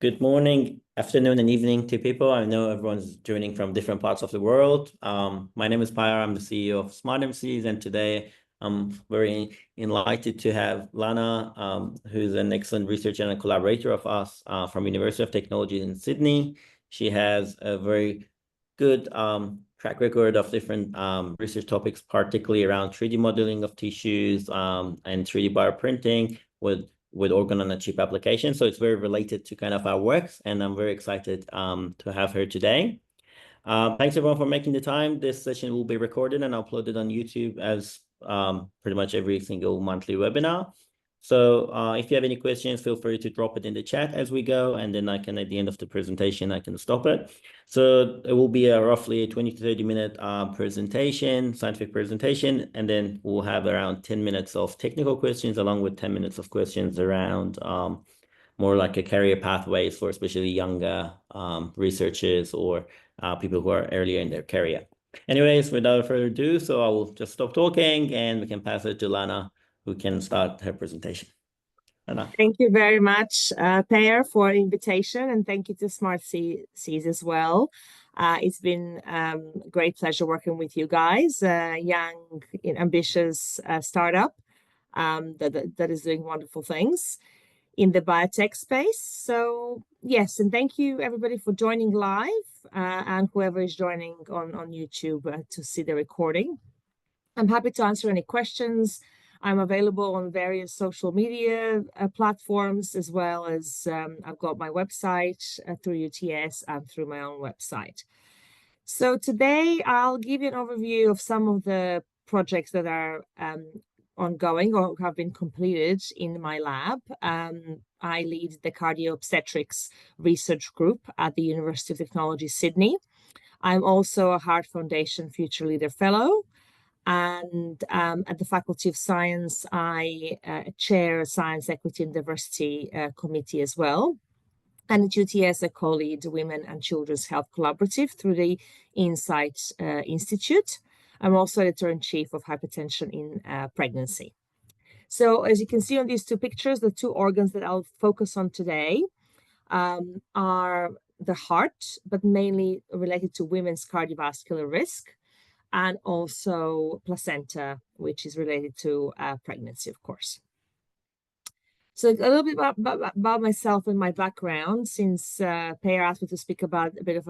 Good morning, afternoon, and evening to people. I know everyone's joining from different parts of the world. My name is Pyar. I'm the CEO of Smart MCs, and today I'm very enlightened to have Lana, who's an excellent researcher and a collaborator of us from University of Technology in Sydney. She has a very good track record of different research topics, particularly around 3D modeling of tissues and 3D bioprinting with organ-on-a-chip applications. So it's very related to kind of our works, and I'm very excited to have her today. Thanks everyone for making the time. This session will be recorded and uploaded on YouTube as pretty much every single monthly webinar. So if you have any questions, feel free to drop it in the chat as we go, and then I can, at the end of the presentation, I can stop it. So it will be a roughly 20 to 30 minute presentation, scientific presentation, and then we'll have around 10 minutes of technical questions along with 10 minutes of questions around more like a career pathways for especially younger researchers or people who are earlier in their career. Anyways, without further ado, so I will just stop talking and we can pass it to Lana, who can start her presentation. Lana. Thank you very much, Pyar, for the invitation, and thank you to Smart MCs as well. It's been a great pleasure working with you guys, young, ambitious startup that is doing wonderful things in the biotech space. So yes, and thank you everybody for joining live and whoever is joining on YouTube to see the recording. I'm happy to answer any questions. I'm available on various social media platforms, as well as I've got my website through UTS and through my own website. So today I'll give you an overview of some of the projects that are ongoing or have been completed in my lab. I lead the cardio-obstetrics research group at the University of Technology, Sydney. I'm also a Heart Foundation Future Leader Fellow. And at the Faculty of Science, I chair Science, Equity and Diversity Committee as well. And at UTS, I co-lead Women and Children's Health Collaborative through the Insight Institute. I'm also editor-in-chief of Hypertension in Pregnancy. So as you can see on these two pictures, the two organs that I'll focus on today are the heart, but mainly related to women's cardiovascular risk, and also placenta, which is related to pregnancy, of course. So a little bit about myself and my background, since Pyar asked me to speak about a bit of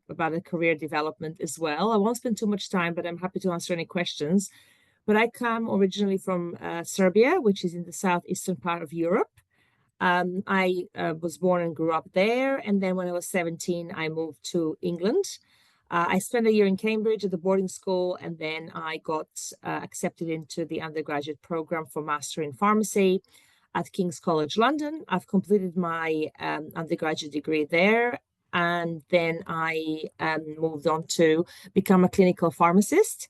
about a career development as well. I won't spend too much time, but I'm happy to answer any questions. But I come originally from Serbia, which is in the southeastern part of Europe. I was born and grew up there, and then when I was 17, I moved to England. I spent a year in Cambridge at the boarding school, and then I got accepted into the undergraduate program for Master in Pharmacy at King's College London. I've completed my undergraduate degree there, and then I moved on to become a clinical pharmacist.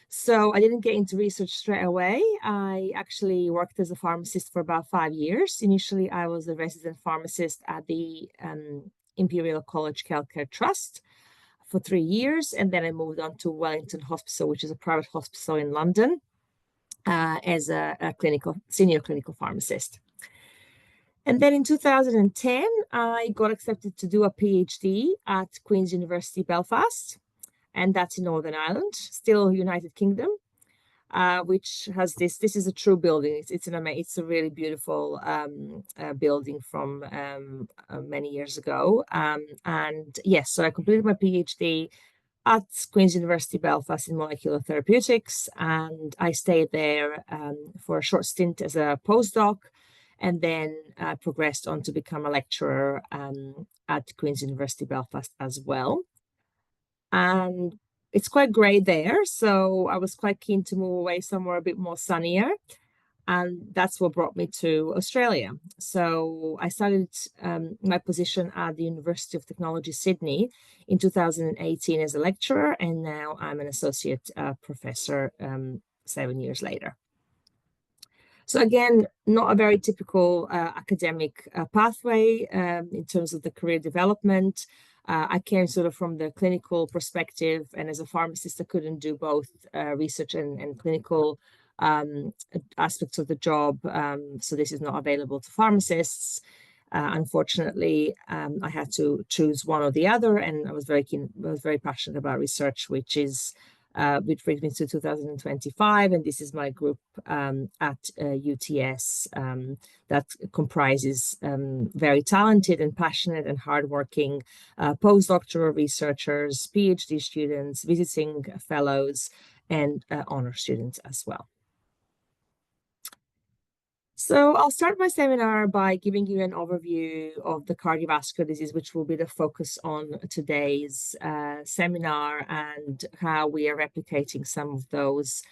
So I didn't get into research straight away. I actually worked as a pharmacist for about 5 years. Initially, I was a resident pharmacist at the Imperial College Healthcare Trust for 3 years, and then I moved on to Wellington Hospital, which is a private hospital in London, as a senior clinical pharmacist. And then in 2010, I got accepted to do a PhD at Queen's University Belfast, and that's in Northern Ireland, still United Kingdom, which has this is a true building. It's a really beautiful building from many years ago. And yes, so I completed my PhD at Queen's University Belfast in molecular therapeutics, and I stayed there for a short stint as a postdoc, and then progressed on to become a lecturer at Queen's University Belfast as well. And it's quite grey there, so I was quite keen to move away somewhere a bit more sunnier, and that's what brought me to Australia. So I started my position at the University of Technology Sydney in 2018 as a lecturer, and now I'm an associate professor 7 years later. So again, not a very typical academic pathway in terms of the career development. I came sort of from the clinical perspective, and as a pharmacist, I couldn't do both research and clinical aspects of the job. So this is not available to pharmacists. Unfortunately, I had to choose one or the other, and I was very passionate about research, which brings me to 2025, and this is my group at UTS that comprises very talented and passionate and hardworking postdoctoral researchers, PhD students, visiting fellows, and honor students as well. So I'll start my seminar by giving you an overview of the cardiovascular disease, which will be the focus on today's seminar, and how we are replicating some of those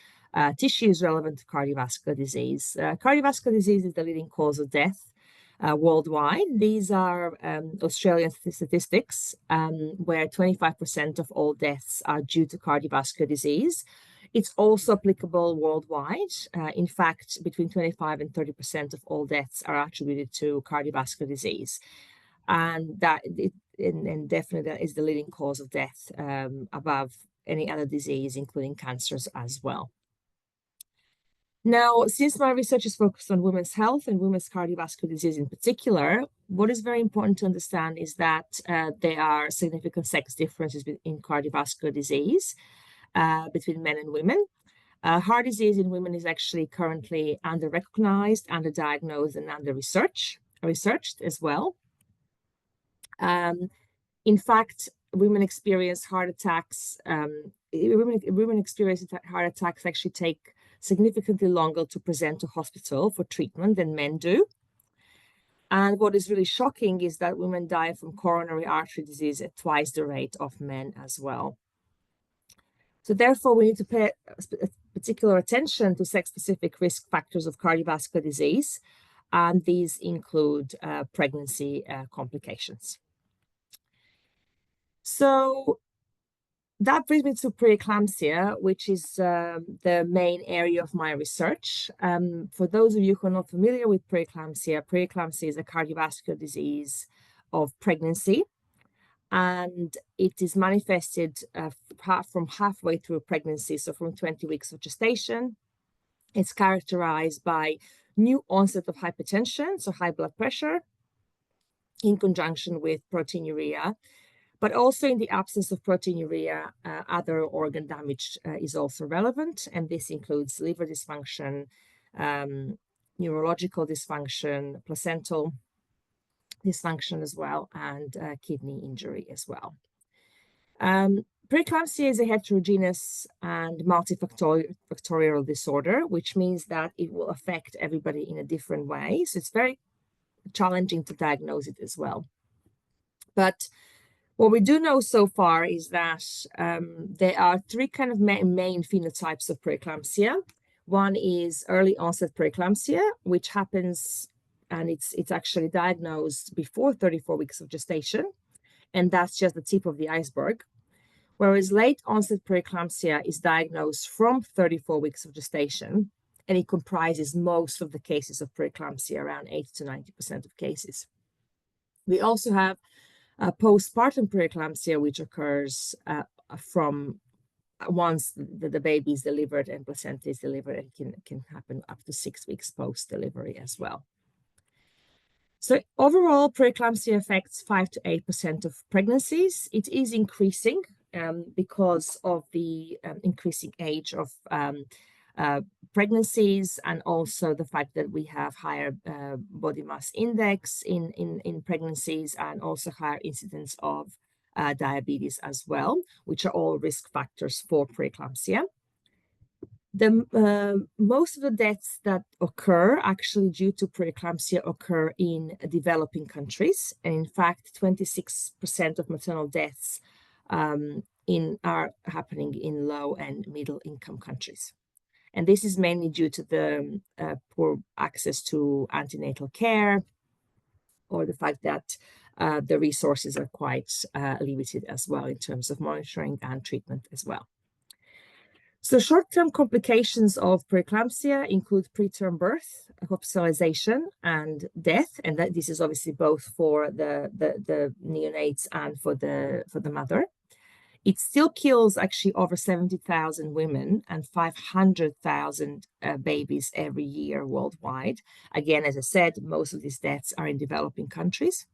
tissues relevant to cardiovascular disease. Cardiovascular disease is the leading cause of death worldwide. These are Australian statistics, where 25% of all deaths are due to cardiovascular disease. It's also applicable worldwide. In fact, between 25 and 30% of all deaths are attributed to cardiovascular disease. And definitely that is the leading cause of death above any other disease, including cancers as well. Now, since my research is focused on women's health and women's cardiovascular disease in particular, what is very important to understand is that there are significant sex differences in cardiovascular disease between men and women. Heart disease in women is actually currently under-recognized, under-diagnosed, and under-researched as well. In fact, women experience heart attacks. Women experience heart attacks actually take significantly longer to present to hospital for treatment than men do. And what is really shocking is that women die from coronary artery disease at twice the rate of men as well. So therefore, we need to pay particular attention to sex-specific risk factors of cardiovascular disease, and these include pregnancy complications. So that brings me to preeclampsia, which is the main area of my research. For those of you who are not familiar with preeclampsia is a cardiovascular disease of pregnancy. And it is manifested from halfway through pregnancy, so from 20 weeks of gestation. It's characterized by new onset of hypertension, so high blood pressure, in conjunction with proteinuria. But also in the absence of proteinuria, other organ damage is also relevant, and this includes liver dysfunction, neurological dysfunction, placental dysfunction as well, and kidney injury as well. Preeclampsia is a heterogeneous and multifactorial disorder, which means that it will affect everybody in a different way. So it's very challenging to diagnose it as well. But what we do know so far is that there are three kind of main phenotypes of preeclampsia. One is early onset preeclampsia, which happens, and it's actually diagnosed before 34 weeks of gestation, and that's just the tip of the iceberg. Whereas late onset preeclampsia is diagnosed from 34 weeks of gestation, and it comprises most of the cases of preeclampsia, around 80 to 90% of cases. We also have postpartum preeclampsia, which occurs from once the baby is delivered and placenta is delivered, and can happen up to 6 weeks post-delivery as well. So overall, preeclampsia affects 5 to 8% of pregnancies. It is increasing because of the increasing age of pregnancies, and also the fact that we have higher body mass index in pregnancies, and also higher incidence of diabetes as well, which are all risk factors for preeclampsia. Most of the deaths that occur actually due to preeclampsia occur in developing countries, and in fact 26% of maternal deaths are happening in low and middle income countries. And this is mainly due to the poor access to antenatal care, or the fact that the resources are quite limited as well in terms of monitoring and treatment as well. So short-term complications of preeclampsia include preterm birth, hospitalization, and death, and that this is obviously both for the neonates and for the mother. It still kills actually over 70,000 women and 500,000 babies every year worldwide. Again, as I said, most of these deaths are in developing countries.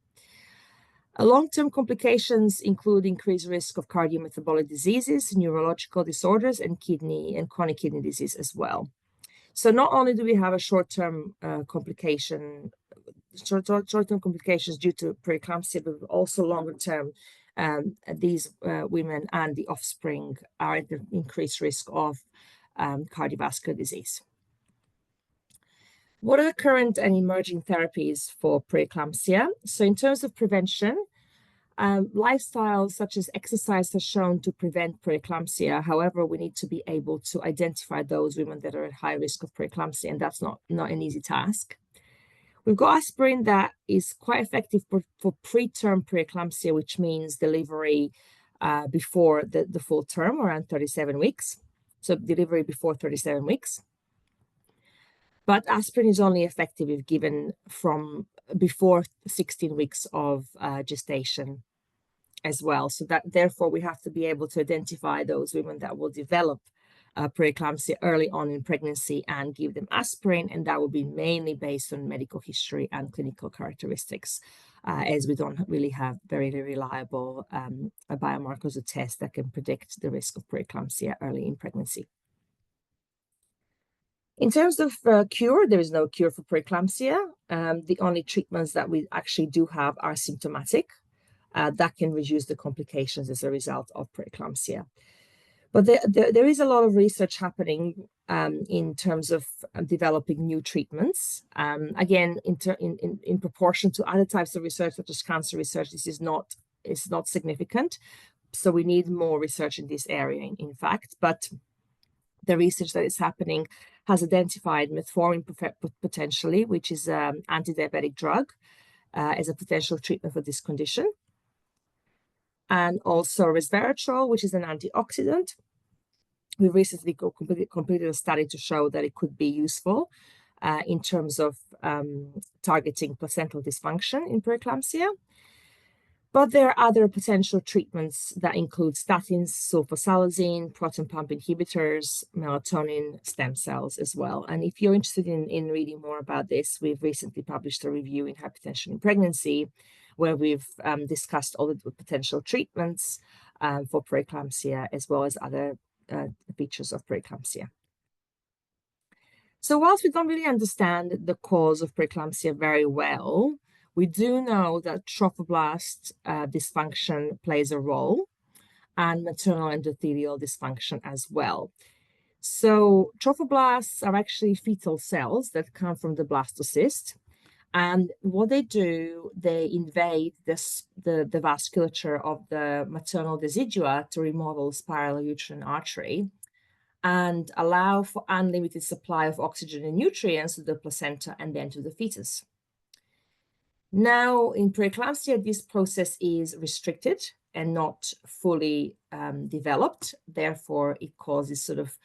Long-term complications include increased risk of cardiometabolic diseases, neurological disorders, and chronic kidney disease as well. So not only do we have a short-term complications due to preeclampsia, but also longer-term. These women and the offspring are at the increased risk of cardiovascular disease. What are the current and emerging therapies for preeclampsia? So in terms of prevention, lifestyles such as exercise has shown to prevent preeclampsia. However, we need to be able to identify those women that are at high risk of preeclampsia, and that's not an easy task. We've got aspirin that is quite effective for preterm preeclampsia, which means delivery before the full term, around 37 weeks. So delivery before 37 weeks. But aspirin is only effective if given from before 16 weeks of gestation as well. So that therefore we have to be able to identify those women that will develop preeclampsia early on in pregnancy and give them aspirin, and that will be mainly based on medical history and clinical characteristics, as we don't really have very reliable biomarkers or tests that can predict the risk of preeclampsia early in pregnancy. In terms of cure, there is no cure for preeclampsia. The only treatments that we actually do have are symptomatic that can reduce the complications as a result of preeclampsia. But there is a lot of research happening in terms of developing new treatments. Again, in proportion to other types of research, such as cancer research, this is not significant. So we need more research in this area, in fact. But the research that is happening has identified metformin potentially, which is an anti-diabetic drug, as a potential treatment for this condition. And also resveratrol, which is an antioxidant. We recently completed a study to show that it could be useful in terms of targeting placental dysfunction in preeclampsia. But there are other potential treatments that include statins, sulfasalazine, proton pump inhibitors, melatonin, stem cells as well. And if you're interested in reading more about this, we've recently published a review in Hypertension in Pregnancy, where we've discussed all the potential treatments for preeclampsia, as well as other features of preeclampsia. So whilst we don't really understand the cause of preeclampsia very well, we do know that trophoblast dysfunction plays a role, and maternal endothelial dysfunction as well. So trophoblasts are actually fetal cells that come from the blastocyst. And what they do, they invade the vasculature of the maternal decidua to remodel spiral uterine artery and allow for unlimited supply of oxygen and nutrients to the placenta and then to the fetus. Now, in preeclampsia, this process is restricted and not fully developed. Therefore, it causes sort of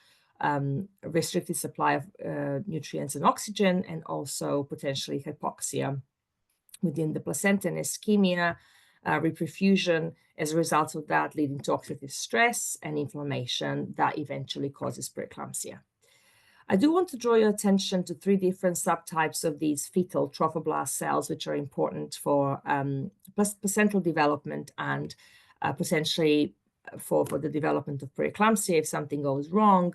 restricted supply of nutrients and oxygen, and also potentially hypoxia within the placenta and ischemia, reperfusion as a result of that, leading to oxidative stress and inflammation that eventually causes preeclampsia. I do want to draw your attention to 3 different subtypes of these fetal trophoblast cells, which are important for placental development and potentially for the development of preeclampsia if something goes wrong.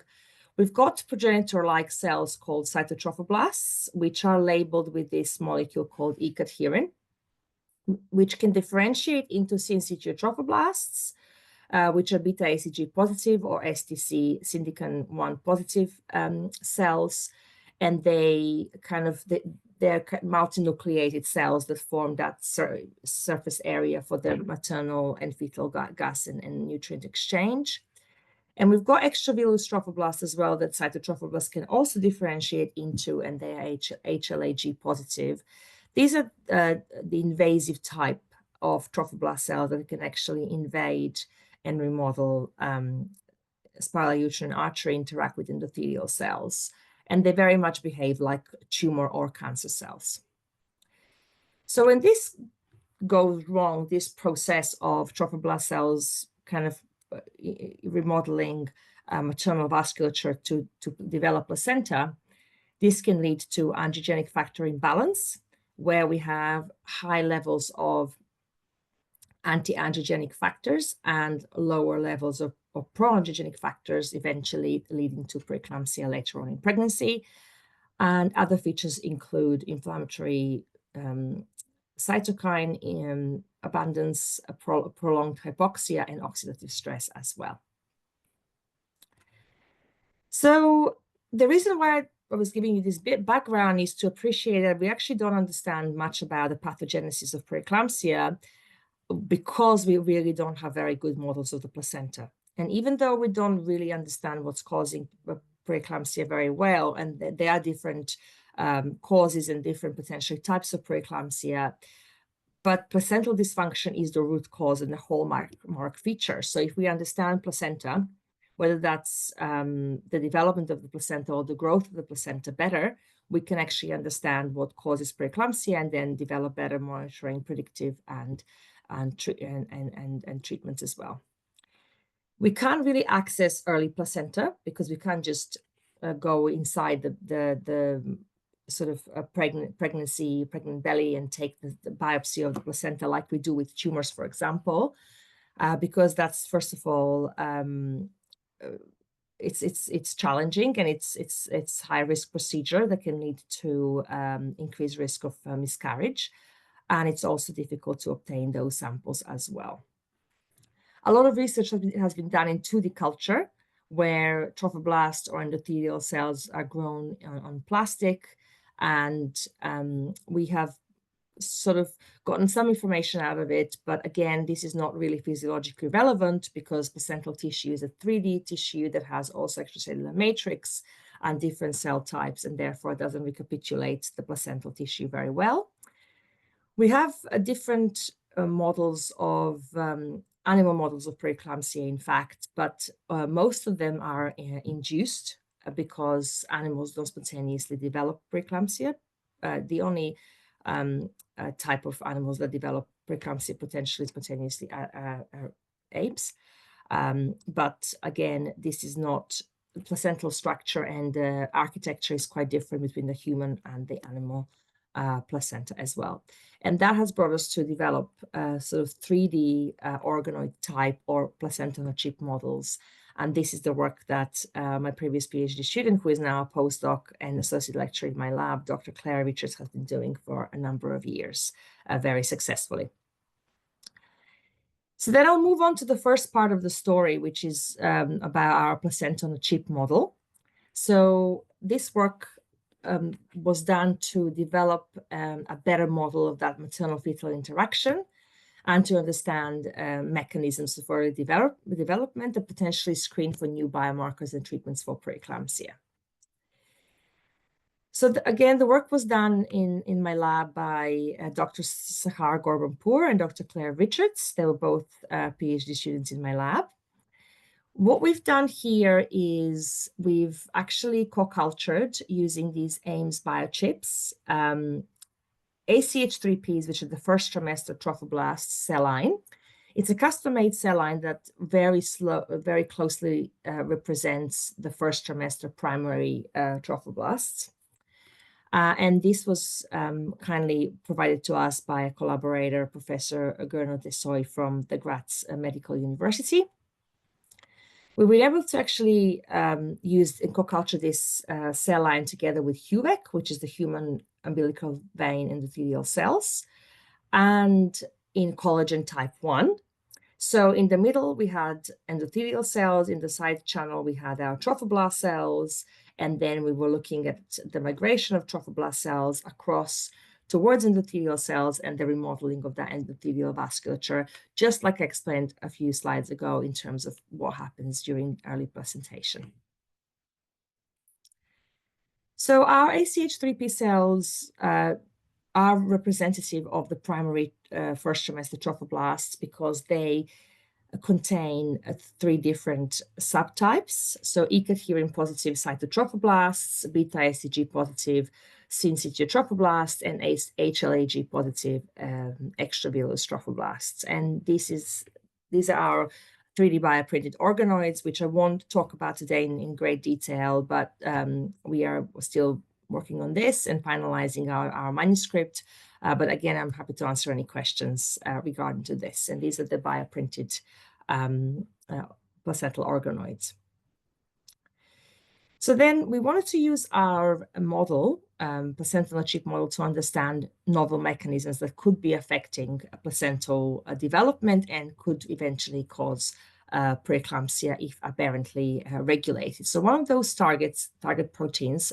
We've got progenitor-like cells called cytotrophoblasts, which are labeled with this molecule called E-cadherin, which can differentiate into in situ trophoblasts, which are beta-ACG positive or STC syndican-1 positive cells, and they're multinucleated cells that form that surface area for the maternal and fetal gas and nutrient exchange. And we've got extravillous trophoblasts as well that cytotrophoblasts can also differentiate into, and they are HLA-G positive. These are the invasive type of trophoblast cells that can actually invade and remodel spiral uterine artery, interact with endothelial cells. And they very much behave like tumor or cancer cells. So when this goes wrong, this process of trophoblast cells kind of remodeling maternal vasculature to develop placenta, this can lead to angiogenic factor imbalance, where we have high levels of anti-angiogenic factors and lower levels of pro-angiogenic factors, eventually leading to preeclampsia later on in pregnancy. And other features include inflammatory cytokine abundance, prolonged hypoxia, and oxidative stress as well. So the reason why I was giving you this bit background is to appreciate that we actually don't understand much about the pathogenesis of preeclampsia, because we really don't have very good models of the placenta. And even though we don't really understand what's causing preeclampsia very well, and there are different causes and different potential types of preeclampsia, but placental dysfunction is the root cause and the hallmark feature. So if we understand placenta, whether that's the development of the placenta or the growth of the placenta better, we can actually understand what causes preeclampsia and then develop better monitoring, predictive, and treatments as well. We can't really access early placenta because we can't just go inside the sort of pregnant belly and take the biopsy of the placenta like we do with tumors, for example, because that's, first of all, it's challenging, and it's high risk procedure that can lead to increased risk of miscarriage, and it's also difficult to obtain those samples as well. A lot of research has been done in 2D culture, where trophoblasts or endothelial cells are grown on plastic, and we have sort of gotten some information out of it, but again, this is not really physiologically relevant because placental tissue is a 3D tissue that has also extracellular matrix and different cell types, and therefore doesn't recapitulate the placental tissue very well. We have different models of animal models of preeclampsia, in fact, but most of them are induced because animals don't spontaneously develop preeclampsia. The only type of animals that develop preeclampsia potentially spontaneously are apes. But again, this is not placental structure, and architecture is quite different between the human and the animal placenta as well. And that has brought us to develop sort of 3D organoid type or placenta-on-a-chip models. And this is the work that my previous PhD student, who is now a postdoc and associate lecturer in my lab, Dr. Claire Richards, has been doing for a number of years very successfully. So then I'll move on to the first part of the story, which is about our placenta-on-a-chip model. So this work was done to develop a better model of that maternal-fetal interaction and to understand mechanisms of early development and potentially screen for new biomarkers and treatments for preeclampsia. So again, the work was done in my lab by Dr. Sahar Gorbanpour and Dr. Claire Richards. They were both PhD students in my lab. What we've done here is we've actually co-cultured using these Ames biochips, ACH3Ps, which are the first trimester trophoblast cell line. It's a custom-made cell line that very closely represents the first trimester primary trophoblasts. And this was kindly provided to us by a collaborator, Professor Gernot Desoy from the Graz Medical University. We were able to actually use and co-culture this cell line together with HUVEC, which is the human umbilical vein endothelial cells, and in collagen type 1. So in the middle, we had endothelial cells. In the side channel, we had our trophoblast cells. And then we were looking at the migration of trophoblast cells across towards endothelial cells and the remodeling of that endothelial vasculature, just like I explained a few slides ago in terms of what happens during early placentation. So our ACH3P cells are representative of the primary first trimester trophoblasts because they contain 3 different subtypes. So E-cadherin positive cytotrophoblasts, beta ICG positive syncytial trophoblasts, and HLA-G positive extravillous trophoblasts. And these are our 3D bioprinted organoids, which I won't talk about today in great detail, but we are still working on this and finalizing our manuscript. But again, I'm happy to answer any questions regarding to this. And these are the bioprinted placental organoids. So then we wanted to use our model, placenta-on-a-chip model, to understand novel mechanisms that could be affecting placental development and could eventually cause preeclampsia if aberrantly regulated. So one of those target proteins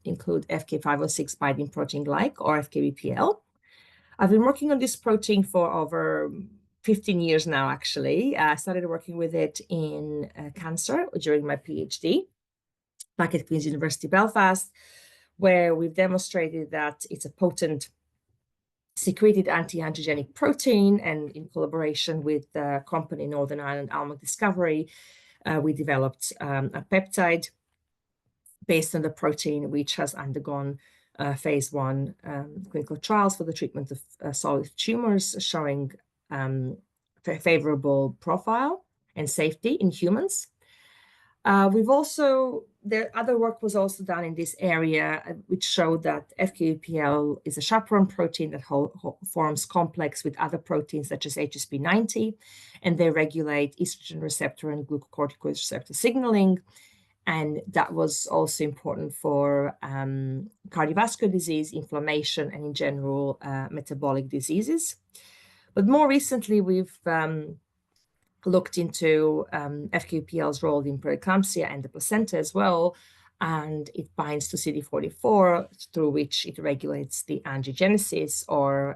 include FK506 binding protein-like, or FKBPL. I've been working on this protein for over 15 years now, actually. I started working with it in cancer during my PhD back at Queen's University Belfast, where we've demonstrated that it's a potent secreted anti-angiogenic protein, and in collaboration with the company Northern Ireland Almac Discovery, we developed a peptide based on the protein, which has undergone phase 1 clinical trials for the treatment of solid tumors, showing favorable profile and safety in humans. Other work was also done in this area, which showed that FKBPL is a chaperone protein that forms complex with other proteins such as HSP90, and they regulate estrogen receptor and glucocorticoid receptor signaling. And that was also important for cardiovascular disease, inflammation, and in general, metabolic diseases. But more recently, we've looked into FKBPL's role in preeclampsia and the placenta as well, and it binds to CD44, through which it regulates the angiogenesis,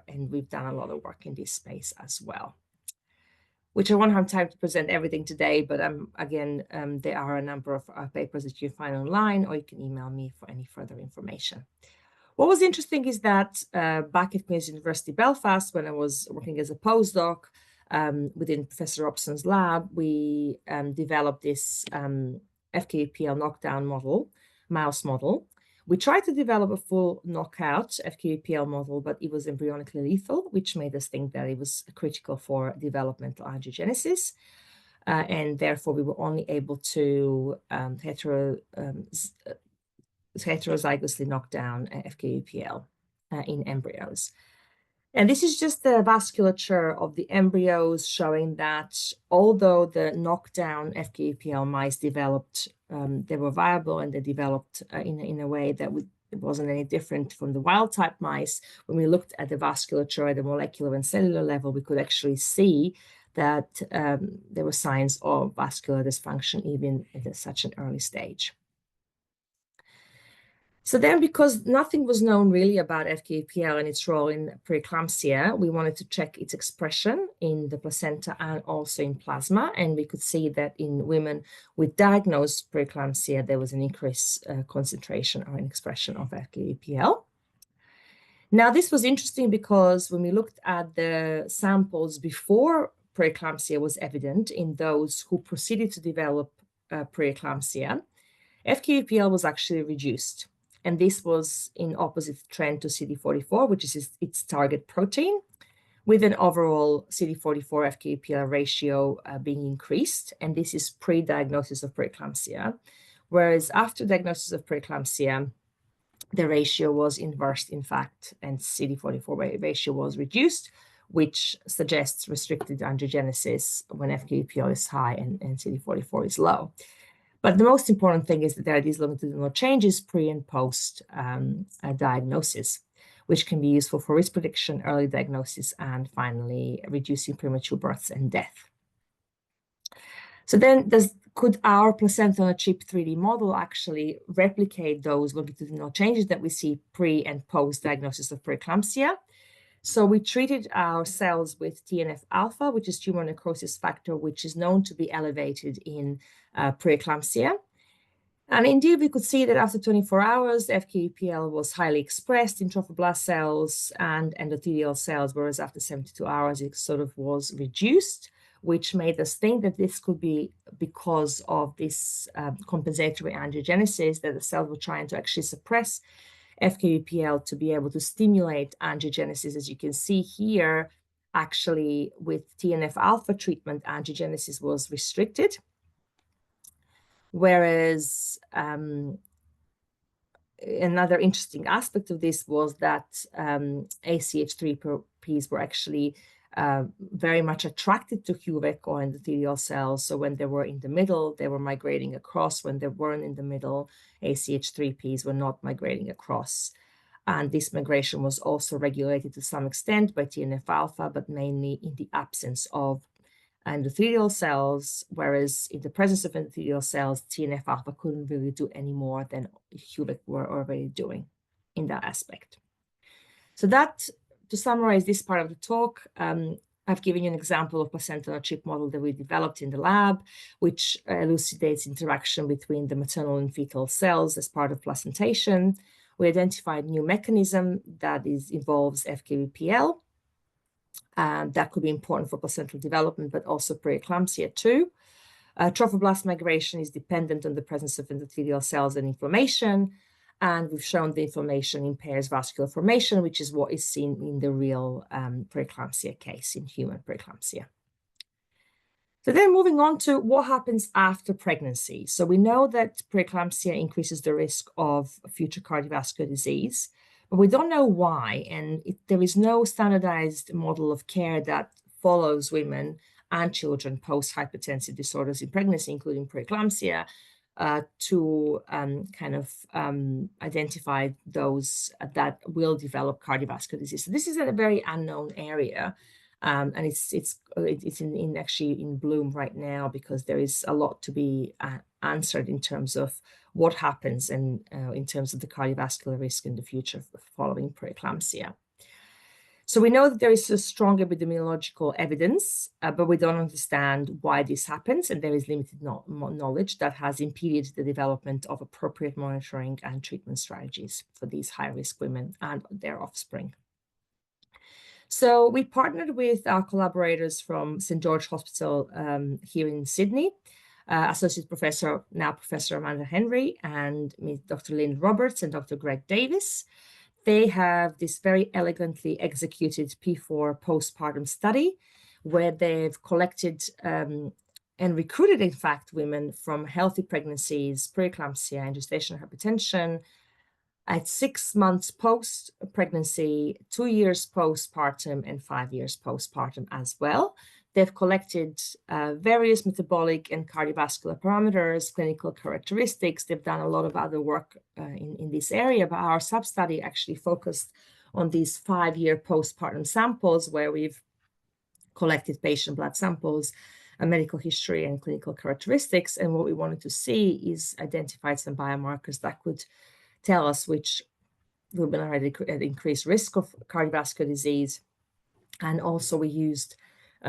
and we've done a lot of work in this space as well, which I won't have time to present everything today, but again, there are a number of papers that you find online, or you can email me for any further information. What was interesting is that back at Queen's University Belfast, when I was working as a postdoc, within Professor Robson's lab, we developed this FKBPL knockdown model, mouse model. We tried to develop a full knockout FKBPL model, but it was embryonically lethal, which made us think that it was critical for developmental angiogenesis. And therefore, we were only able to heterozygously knock down FKBPL in embryos. And this is just the vasculature of the embryos, showing that although the knockdown FKBPL mice developed, they were viable, and they developed in a way that it wasn't any different from the wild type mice. When we looked at the vasculature at the molecular and cellular level, we could actually see that there were signs of vascular dysfunction even at such an early stage. So then, because nothing was known really about FKBPL and its role in preeclampsia, we wanted to check its expression in the placenta and also in plasma. And we could see that in women with diagnosed preeclampsia, there was an increased concentration or an expression of FKBPL. Now, this was interesting because when we looked at the samples before preeclampsia was evident in those who proceeded to develop preeclampsia, FKBPL was actually reduced. And this was in opposite trend to CD44, which is its target protein, with an overall CD44 FKBPL ratio being increased. And this is pre-diagnosis of preeclampsia. Whereas after diagnosis of preeclampsia, the ratio was inversed, in fact, and CD44 ratio was reduced, which suggests restricted angiogenesis when FKBPL is high and CD44 is low. But the most important thing is that there are these longitudinal changes pre and post diagnosis, which can be useful for risk prediction, early diagnosis, and finally reducing premature births and death. So then could our placenta-on-a-chip 3D model actually replicate those longitudinal changes that we see pre and post diagnosis of preeclampsia? So we treated our cells with TNF-alpha, which is tumor necrosis factor, which is known to be elevated in preeclampsia. And indeed, we could see that after 24 hours, FKBPL was highly expressed in trophoblast cells and endothelial cells, whereas after 72 hours, it sort of was reduced, which made us think that this could be because of this compensatory angiogenesis, that the cells were trying to actually suppress FKBPL to be able to stimulate angiogenesis. As you can see here, actually with TNF-alpha treatment, angiogenesis was restricted, whereas another interesting aspect of this was that ACH3Ps were actually very much attracted to HUVEC or endothelial cells. So when they were in the middle, they were migrating across. When they weren't in the middle, ACH3Ps were not migrating across. And this migration was also regulated to some extent by TNF-alpha, but mainly in the absence of endothelial cells, whereas in the presence of endothelial cells, TNF-alpha couldn't really do any more than HUVEC were already doing in that aspect. So that, to summarize this part of the talk, I've given you an example of placenta-on-a-chip model that we developed in the lab, which elucidates interaction between the maternal and fetal cells as part of placentation. We identified new mechanism that involves FKBPL. That could be important for placental development, but also preeclampsia too. Trophoblast migration is dependent on the presence of endothelial cells and inflammation. And we've shown the inflammation impairs vascular formation, which is what is seen in the real preeclampsia case, in human preeclampsia. So then moving on to what happens after pregnancy. So we know that preeclampsia increases the risk of future cardiovascular disease, but we don't know why. And there is no standardized model of care that follows women and children post-hypertensive disorders in pregnancy, including preeclampsia, to identify those that will develop cardiovascular disease. So this is a very unknown area. And it's actually in bloom right now, because there is a lot to be answered in terms of what happens and in terms of the cardiovascular risk in the future following preeclampsia. So we know that there is a strong epidemiological evidence, but we don't understand why this happens, and there is limited knowledge that has impeded the development of appropriate monitoring and treatment strategies for these high-risk women and their offspring. So we partnered with our collaborators from St. George Hospital here in Sydney, Associate Professor, now Professor Amanda Henry, and Dr. Lynn Roberts and Dr. Greg Davis. They have this very elegantly executed P4 postpartum study where they've collected and recruited, in fact, women from healthy pregnancies, preeclampsia, and gestational hypertension, at 6 months post-pregnancy, 2 years postpartum, and 5 years postpartum as well. They've collected various metabolic and cardiovascular parameters, clinical characteristics. They've done a lot of other work in this area, but our sub-study actually focused on these 5-year postpartum samples where we've collected patient blood samples, medical history, and clinical characteristics. And what we wanted to see is identify some biomarkers that could tell us which women are at increased risk of cardiovascular disease. And also we used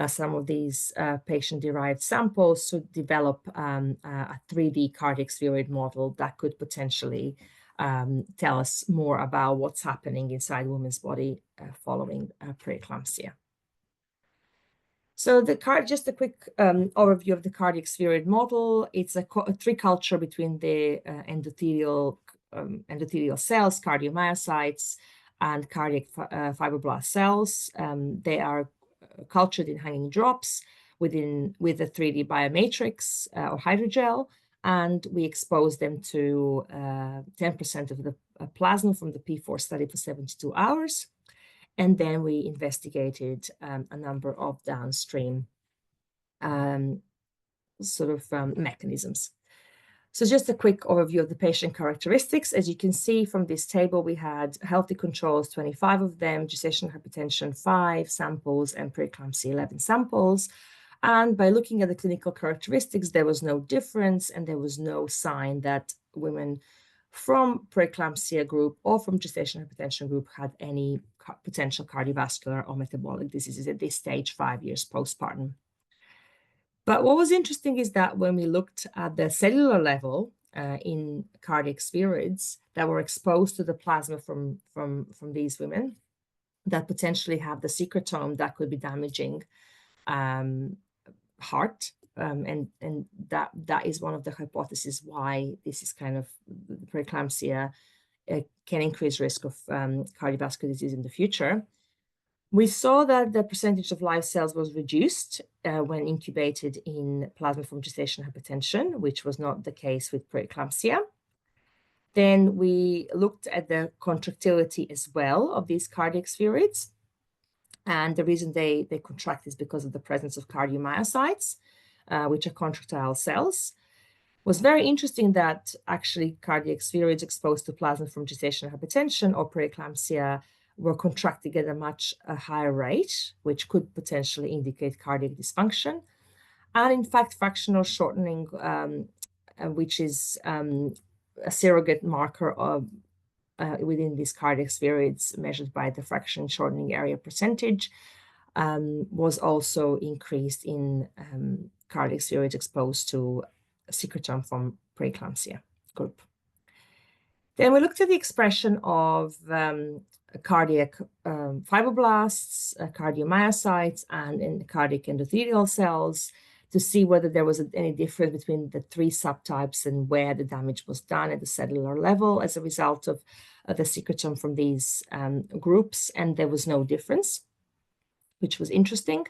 some of these patient-derived samples to develop a 3D cardiac spheroid model that could potentially tell us more about what's happening inside women's body following preeclampsia. So just a quick overview of the cardiac spheroid model. It's a 3-culture between the endothelial cells, cardiomyocytes, and cardiac fibroblast cells. They are cultured in hanging drops with a 3D biomatrix or hydrogel, and we expose them to 10% of the plasma from the P4 study for 72 hours. And then we investigated a number of downstream mechanisms. So just a quick overview of the patient characteristics. As you can see from this table, we had healthy controls, 25 of them, gestational hypertension, 5 samples, and preeclampsia, 11 samples. And by looking at the clinical characteristics, there was no difference, and there was no sign that women from preeclampsia group or from gestational hypertension group had any potential cardiovascular or metabolic diseases at this stage, 5 years postpartum. But what was interesting is that when we looked at the cellular level in cardiac spheroids that were exposed to the plasma from these women that potentially have the secretome that could be damaging heart, and that is one of the hypotheses why this is kind of preeclampsia can increase risk of cardiovascular disease in the future. We saw that the percentage of live cells was reduced when incubated in plasma from gestational hypertension, which was not the case with preeclampsia. Then we looked at the contractility as well of these cardiac spheroids. And the reason they contract is because of the presence of cardiomyocytes, which are contractile cells. It was very interesting that actually cardiac spheroids exposed to plasma from gestational hypertension or preeclampsia were contracting at a much higher rate, which could potentially indicate cardiac dysfunction. And in fact, fractional shortening, which is a surrogate marker of within these cardiac spheroids measured by the fraction shortening area percentage, was also increased in cardiac spheroids exposed to secretion from preeclampsia group. Then we looked at the expression of cardiac fibroblasts, cardiomyocytes, and in cardiac endothelial cells to see whether there was any difference between the three subtypes and where the damage was done at the cellular level as a result of the secretion from these groups, and there was no difference, which was interesting.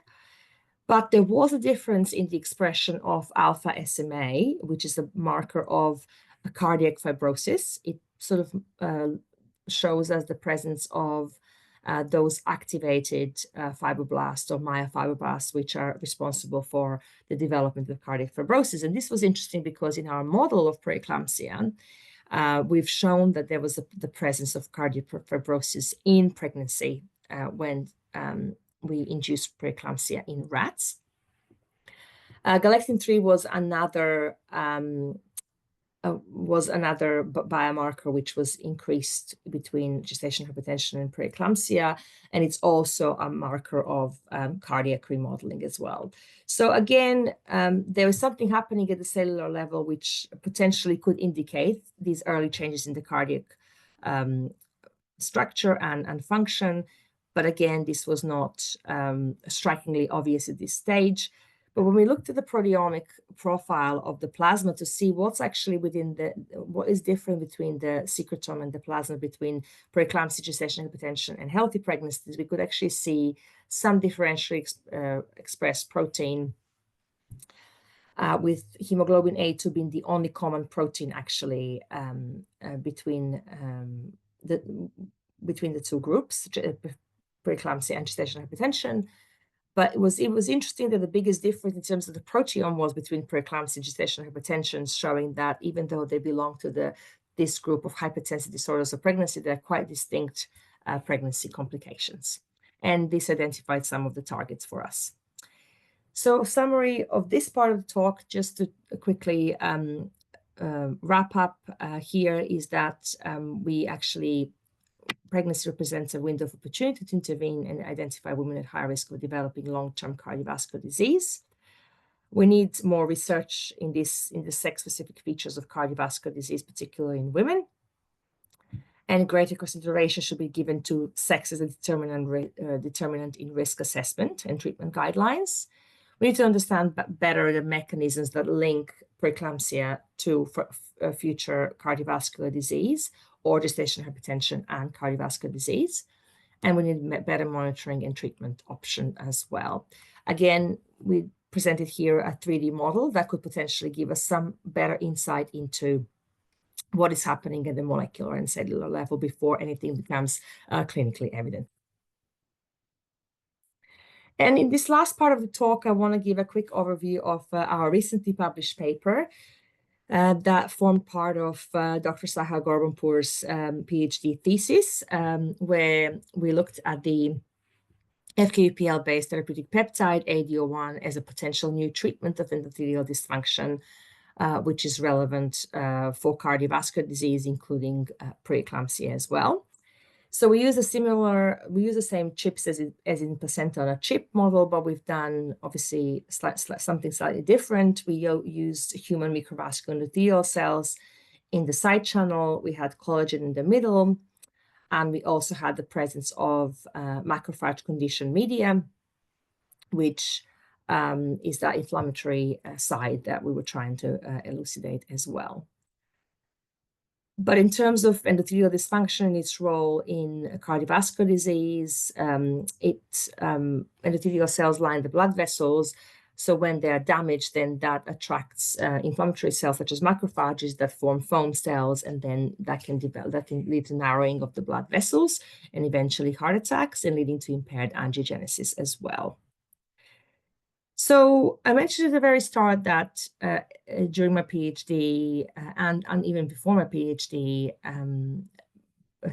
But there was a difference in the expression of alpha SMA, which is a marker of a cardiac fibrosis. It sort of shows us the presence of those activated fibroblasts or myofibroblasts, which are responsible for the development of cardiac fibrosis. And this was interesting because in our model of preeclampsia, we've shown that there was the presence of cardiac fibrosis in pregnancy when we induced preeclampsia in rats. Galectin-3 was another biomarker which was increased between gestational hypertension and preeclampsia, and it's also a marker of cardiac remodeling as well. So again, there was something happening at the cellular level which potentially could indicate these early changes in the cardiac structure and function. But again, this was not strikingly obvious at this stage. But when we looked at the proteomic profile of the plasma to see what's actually what is different between the secretome and the plasma between preeclampsia, gestational hypertension, and healthy pregnancies, we could actually see some differentially expressed protein, with hemoglobin A2 being the only common protein actually between the two groups, preeclampsia and gestational hypertension. But it was interesting that the biggest difference in terms of the proteome was between preeclampsia and gestational hypertension, showing that even though they belong to this group of hypertensive disorders of pregnancy, they're quite distinct pregnancy complications. And this identified some of the targets for us. So summary of this part of the talk, just to quickly wrap up here, is that pregnancy represents a window of opportunity to intervene and identify women at high risk of developing long-term cardiovascular disease. We need more research in the sex-specific features of cardiovascular disease, particularly in women. And greater consideration should be given to sex as a determinant in risk assessment and treatment guidelines. We need to understand better the mechanisms that link preeclampsia to future cardiovascular disease or gestational hypertension and cardiovascular disease. And we need better monitoring and treatment option as well. Again, we presented here a 3D model that could potentially give us some better insight into what is happening at the molecular and cellular level before anything becomes clinically evident. And in this last part of the talk, I want to give a quick overview of our recently published paper that formed part of Dr. Sahar Gorbanpur's PhD thesis, where we looked at the FKUPL-based therapeutic peptide AD01 as a potential new treatment of endothelial dysfunction, which is relevant for cardiovascular disease, including preeclampsia as well. So we use the same chips as in placenta-on-a-chip model, but we've done obviously something slightly different. We used human microvascular endothelial cells in the side channel. We had collagen in the middle, and we also had the presence of macrophage conditioned media, which is that inflammatory side that we were trying to elucidate as well. But in terms of endothelial dysfunction and its role in cardiovascular disease, endothelial cells line the blood vessels. So when they are damaged, then that attracts inflammatory cells such as macrophages that form foam cells, and then that can lead to narrowing of the blood vessels and eventually heart attacks, and leading to impaired angiogenesis as well. So I mentioned at the very start that during my PhD and even before my PhD,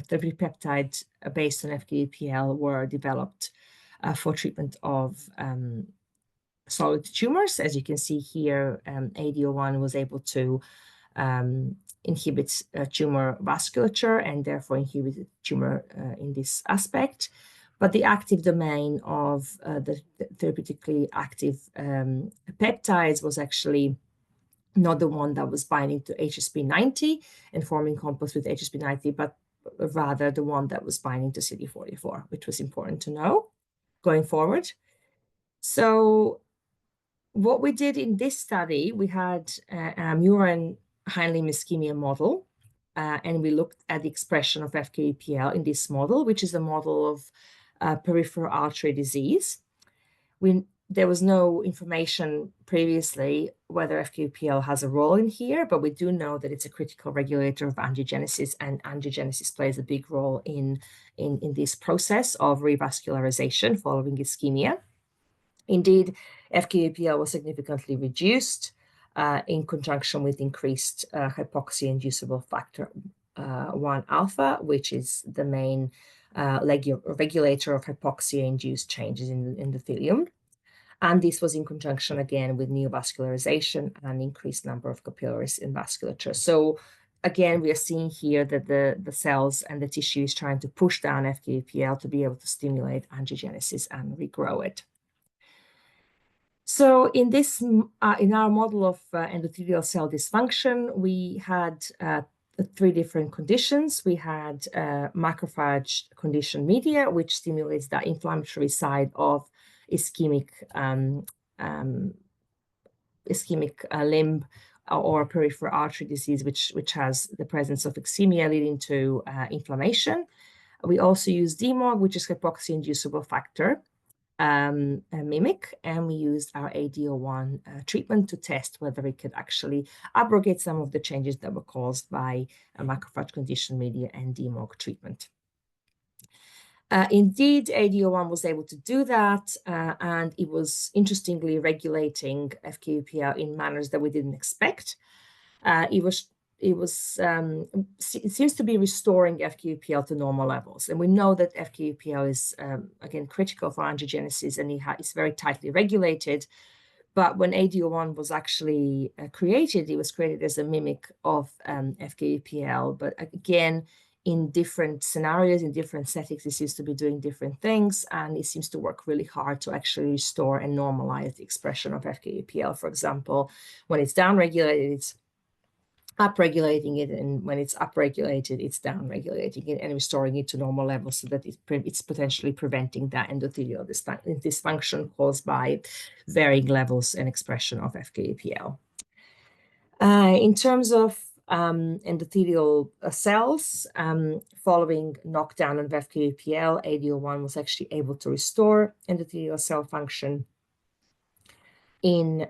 therapeutic peptides based on FKAPL were developed for treatment of solid tumors. As you can see here, AD01 was able to inhibit tumor vasculature and therefore inhibit tumor in this aspect. But the active domain of the therapeutically active peptides was actually not the one that was binding to HSP90 and forming complex with HSP90, but rather the one that was binding to CD44, which was important to know going forward. So what we did in this study, we had a murine hind limb ischemia model, and we looked at the expression of FKAPL in this model, which is a model of peripheral artery disease. There was no information previously whether FKAPL has a role in here, but we do know that it's a critical regulator of angiogenesis, and angiogenesis plays a big role in this process of revascularization following ischemia. Indeed, FKAPL was significantly reduced in conjunction with increased hypoxia-inducible factor 1 alpha, which is the main regulator of hypoxia-induced changes in the endothelium. And this was in conjunction again with neovascularization and increased number of capillaries in vasculature. So again, we are seeing here that the cells and the tissue is trying to push down FKAPL to be able to stimulate angiogenesis and regrow it. So in our model of endothelial cell dysfunction, we had 3 different conditions. We had macrophage condition media, which stimulates the inflammatory side of ischemic limb or peripheral artery disease, which has the presence of ischemia leading to inflammation. We also use DMOG, which is hypoxia-inducible factor mimic, and we used our AD01 treatment to test whether it could actually abrogate some of the changes that were caused by a macrophage condition media and DMOG treatment. Indeed, AD01 was able to do that, and it was interestingly regulating FKAPL in manners that we didn't expect. It seems to be restoring FKAPL to normal levels. And we know that FKAPL is, again, critical for angiogenesis, and it's very tightly regulated. But when AD01 was actually created, it was created as a mimic of FKAPL. But again, in different scenarios, in different settings, it seems to be doing different things, and it seems to work really hard to actually restore and normalize the expression of FKAPL. For example, when it's downregulated, it's upregulating it, and when it's upregulated, it's downregulating it and restoring it to normal levels so that it's potentially preventing that endothelial dysfunction caused by varying levels and expression of FKAPL. In terms of endothelial cells, following knockdown of FKAPL, AD01 was actually able to restore endothelial cell function in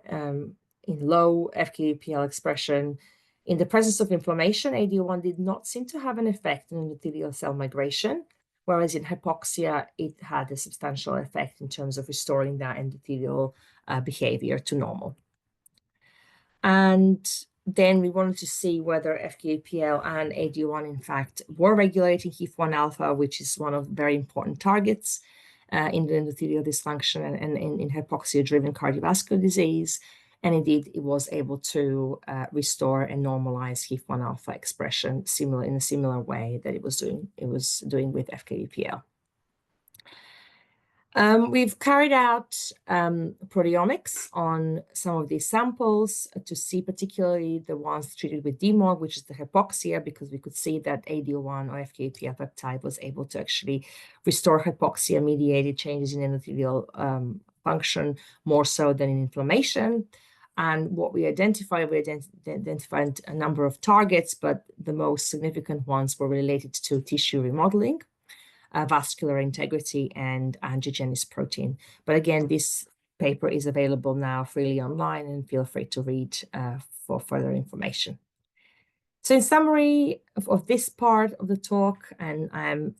low FKAPL expression. In the presence of inflammation, AD01 did not seem to have an effect on endothelial cell migration, whereas in hypoxia, it had a substantial effect in terms of restoring that endothelial behavior to normal. And then we wanted to see whether FKAPL and AD01, in fact, were regulating HIF1 alpha, which is one of the very important targets in the endothelial dysfunction and in hypoxia-driven cardiovascular disease. And indeed, it was able to restore and normalize HIF1 alpha expression in a similar way that it was doing with FKAPL. We've carried out proteomics on some of these samples to see particularly the ones treated with DMOG, which is the hypoxia, because we could see that AD01 or FKAPL peptide was able to actually restore hypoxia-mediated changes in endothelial function more so than in inflammation. And what we identified a number of targets, but the most significant ones were related to tissue remodeling, vascular integrity, and angiogenesis protein. But again, this paper is available now freely online, and feel free to read for further information. So in summary of this part of the talk, and I'm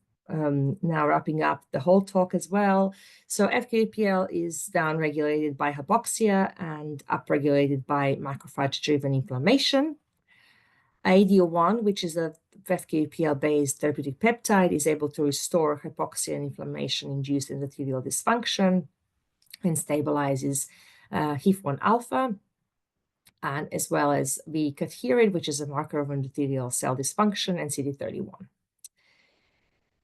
now wrapping up the whole talk as well. So FKBPL is downregulated by hypoxia and upregulated by macrophage-driven inflammation. ADO1, which is a FKBPL-based therapeutic peptide, is able to restore hypoxia and inflammation-induced endothelial dysfunction and stabilizes HIF-1 alpha, and as well as V-cadherin, which is a marker of endothelial cell dysfunction, and CD31.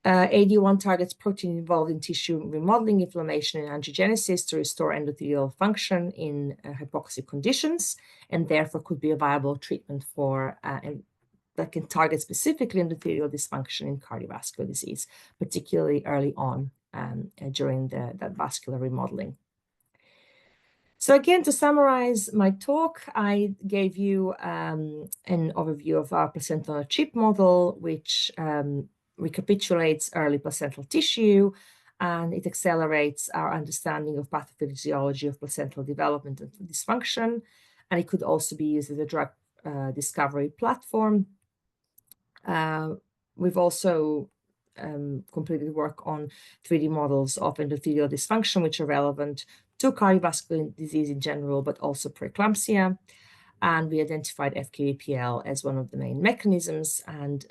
AD1 targets protein involved in tissue remodeling, inflammation, and angiogenesis to restore endothelial function in hypoxic conditions, and therefore could be a viable treatment for that can target specifically endothelial dysfunction in cardiovascular disease, particularly early on during that vascular remodeling. So again, to summarize my talk, I gave you an overview of our placenta-on-a-chip model, which recapitulates early placental tissue, and it accelerates our understanding of pathophysiology of placental development and dysfunction. And it could also be used as a drug discovery platform. We've also completed work on 3D models of endothelial dysfunction, which are relevant to cardiovascular disease in general, but also preeclampsia. And we identified FKBPL as one of the main mechanisms, and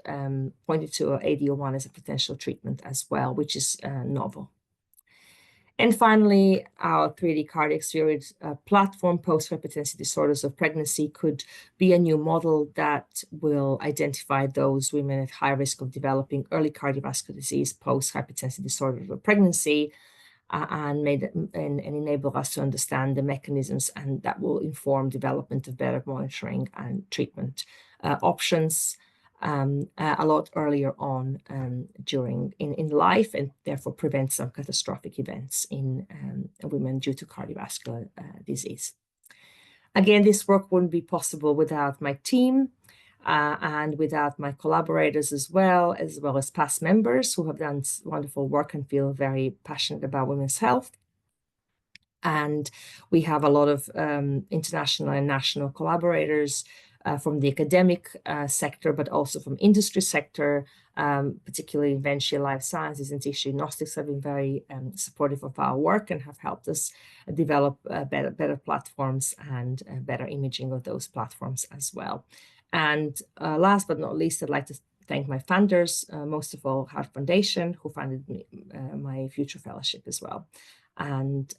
pointed to ADO1 as a potential treatment as well, which is novel. And finally, our 3D cardiac spheroid platform, post-hypertensive disorders of pregnancy, could be a new model that will identify those women at high risk of developing early cardiovascular disease post-hypertensive disorders of pregnancy, and enable us to understand the mechanisms, and that will inform development of better monitoring and treatment options a lot earlier on in life, and therefore prevent some catastrophic events in women due to cardiovascular disease. Again, this work wouldn't be possible without my team and without my collaborators as well as past members who have done wonderful work and feel very passionate about women's health. And we have a lot of international and national collaborators from the academic sector, but also from industry sector, particularly Venture Life Sciences and Tissue Diagnostics have been very supportive of our work and have helped us develop better platforms and better imaging of those platforms as well. And last but not least, I'd like to thank my funders, most of all Heart Foundation, who funded my future fellowship as well, and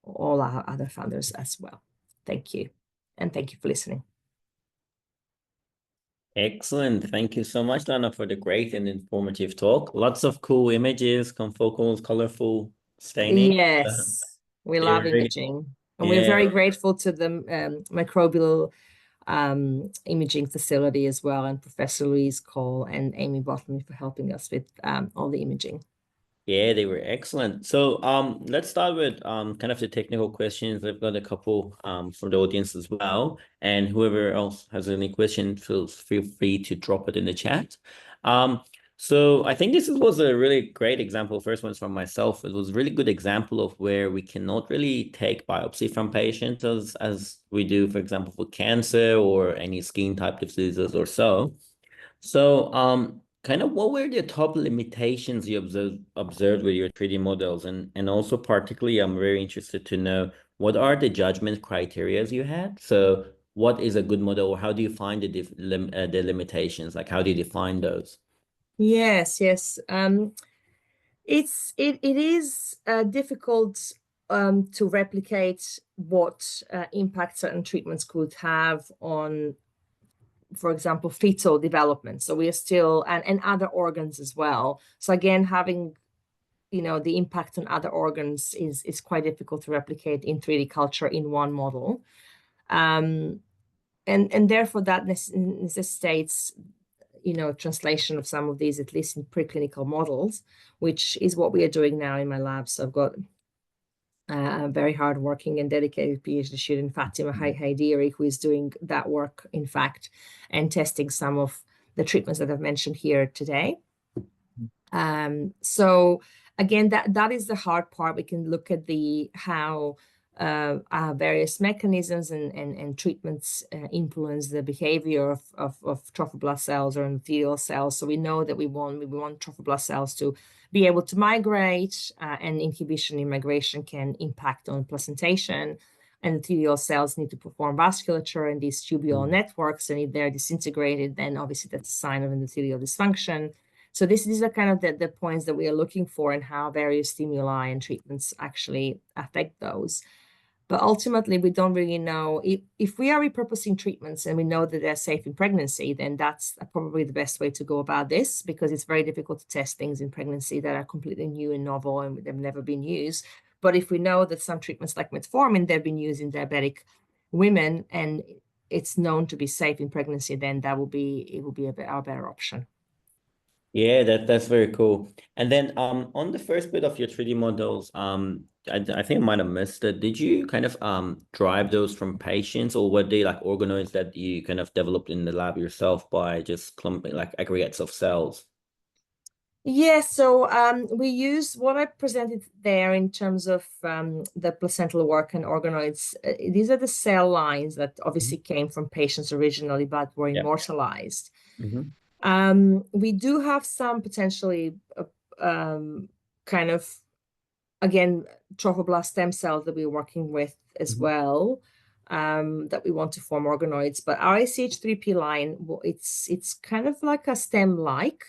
all our other funders as well. Thank you, and thank you for listening. Excellent. Thank you so much, Lana, for the great and informative talk. Lots of cool images, confocals, colorful staining. Yes, we love imaging. And we're very grateful to the microbial imaging facility as well, and Professor Louise Cole and Amy Bottomley for helping us with all the imaging. Yeah, they were excellent. So let's start with kind of the technical questions. I've got a couple from the audience as well. And whoever else has any question, feel free to drop it in the chat. So I think this was a really great example. First one's from myself. It was a really good example of where we cannot really take biopsy from patients as we do, for example, for cancer or any skin type diseases or so. So kind of what were the top limitations you observed with your 3D models? And also particularly, I'm very interested to know what are the judgment criteria you had? So what is a good model, or how do you find the limitations? Like, how do you define those? Yes. It is difficult to replicate what impact certain treatments could have on, for example, fetal development. So we are still, and other organs as well. So again, having the impact on other organs is quite difficult to replicate in 3D culture in one model. And therefore that necessitates translation of some of these, at least in preclinical models, which is what we are doing now in my lab. So I've got a very hardworking and dedicated PhD student, Fatima Haidiri, who is doing that work, in fact, and testing some of the treatments that I've mentioned here today. So again, that is the hard part. We can look at how various mechanisms and treatments influence the behavior of trophoblast cells or endothelial cells. So we know that we want trophoblast cells to be able to migrate, and inhibition in migration can impact on placentation. Endothelial cells need to perform vasculature in these tubular networks, and if they're disintegrated, then obviously that's a sign of endothelial dysfunction. So these are kind of the points that we are looking for and how various stimuli and treatments actually affect those. But ultimately, we don't really know. If we are repurposing treatments and we know that they're safe in pregnancy, then that's probably the best way to go about this, because it's very difficult to test things in pregnancy that are completely new and novel and they've never been used. But if we know that some treatments like metformin, they've been used in diabetic women and it's known to be safe in pregnancy, then it will be our better option. Yeah, that's very cool. And then on the first bit of your 3D models, I think I might have missed it. Did you kind of drive those from patients, or were they like organoids that you kind of developed in the lab yourself by just clumping like aggregates of cells? Yes, so we use what I presented there in terms of the placental work and organoids. These are the cell lines that obviously came from patients originally, but were immortalized. We do have some potentially kind of, again, trophoblast stem cells that we're working with as well, that we want to form organoids. But our ACH3P line, it's kind of like a stem-like,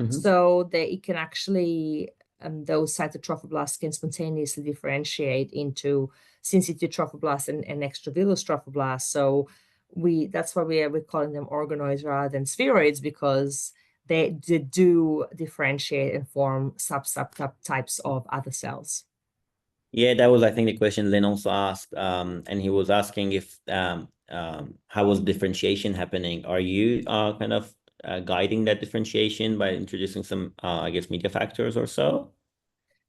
so that it can actually, those cytotrophoblasts can spontaneously differentiate into syncytial trophoblasts and extravillous trophoblasts. So that's why we're calling them organoids rather than spheroids, because they do differentiate and form subtypes of other cells. Yeah, that was, I think, the question Lynn also asked. And he was asking if how was differentiation happening? Are you kind of guiding that differentiation by introducing some, I guess, media factors or so?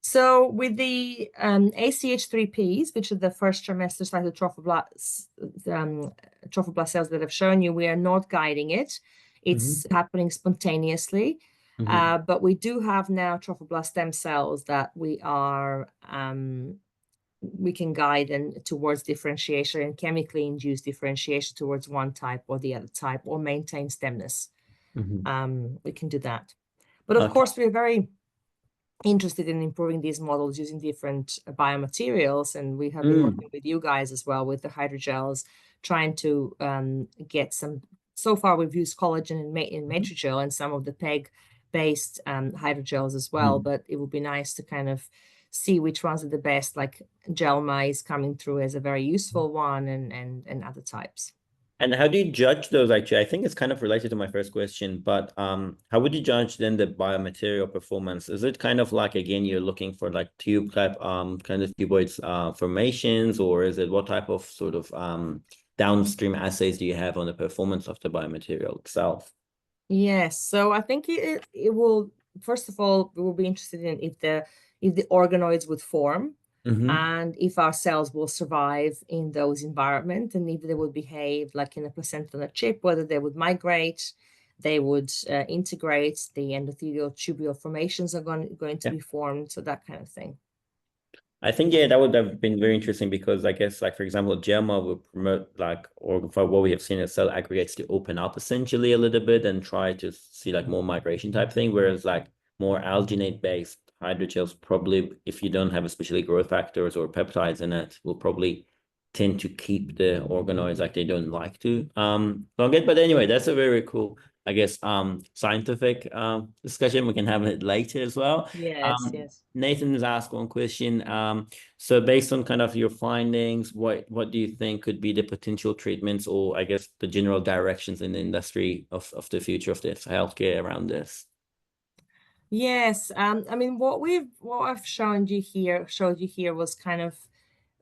So with the ACH3Ps, which are the first trimester trophoblast cells that I've shown you, we are not guiding it. It's happening spontaneously. But we do have now trophoblast stem cells that we can guide and towards differentiation and chemically induce differentiation towards one type or the other type, or maintain stemness. We can do that. But of course, we're very interested in improving these models using different biomaterials, and we have been working with you guys as well with the hydrogels, trying to get some. So far we've used collagen in Matrigel and some of the PEG-based hydrogels as well, but it would be nice to kind of see which ones are the best, like Gelma is coming through as a very useful one, and other types. And how do you judge those actually? I think it's kind of related to my first question, but how would you judge then the biomaterial performance? Is it kind of like, again, you're looking for like tube type kind of cuboids formations, or is it what type of sort of downstream assays do you have on the performance of the biomaterial itself? Yes, so I think it will, first of all, we will be interested in if the organoids would form, and if our cells will survive in those environments, and if they would behave like in a placenta-on-a-chip, whether they would migrate, they would integrate, the endothelial tubular formations are going to be formed, so that kind of thing. I think, yeah, that would have been very interesting, because I guess, like, for example, Gemma will promote, like, or for what we have seen as cell aggregates to open up essentially a little bit and try to see like more migration type thing, whereas like more alginate based hydrogels, probably if you don't have especially growth factors or peptides in it, will probably tend to keep the organoids like they don't like to get. But anyway, that's a very cool, I guess, scientific discussion. We can have it later as well. Yes, yes. Nathan has asked one question. So based on kind of your findings, what do you think could be the potential treatments, or I guess the general directions in the industry of the future of this healthcare around this? Yes, I mean, what I've showed you here was kind of